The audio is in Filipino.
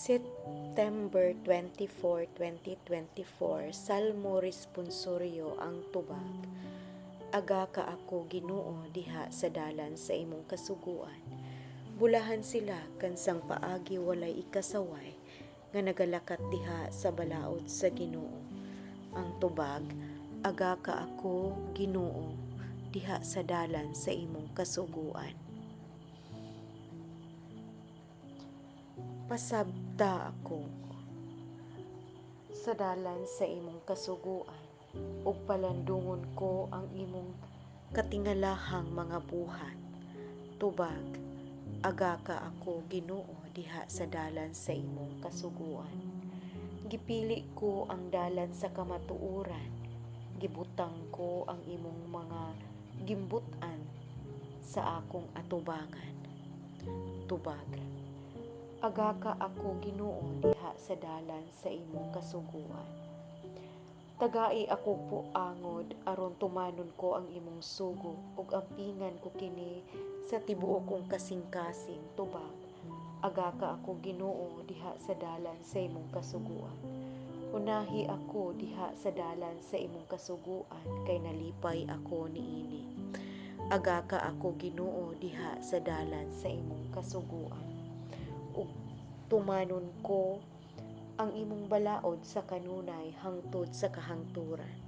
September 24, 2024, Salmo responsoryo ang tubag. Aga ka ako Ginoo diha sa dalan sa imong kasuguan. Bulahan sila kansang paagi walay ikasaway, nga nagalakat diha sa balaod sa Ginoo. Ang tubag, aga ka ako Ginoo diha sa dalan sa imong kasuguan. Pasabta ako sa dalan sa imong kasuguan, ug palandungon ko ang imong katingalahang mga buhat. Tubag, aga ka ako Ginoo diha sa dalan sa imong kasuguan. Gipili ko ang dalan sa kamatuoran, gibutang ko ang imong mga gimbutan sa akong atubangan. Tubag, aga ka ako Ginoo diha sa dalan sa imong kasuguan. Tagai ako puangod aron tumanon ko ang imong sugo, ug ampingan ko kini sa tibuok kong kasing-kasing. Tubag, aga ka ako Ginoo diha sa dalan sa imong kasuguan. Unahi ako diha sa dalan sa imong kasuguan, kay nalipay ako niini. Aga ka ako Ginoo diha sa dalan sa imong kasuguan, ug tumanon ko ang imong balaod sa kanunay hangtod sa kahangturan.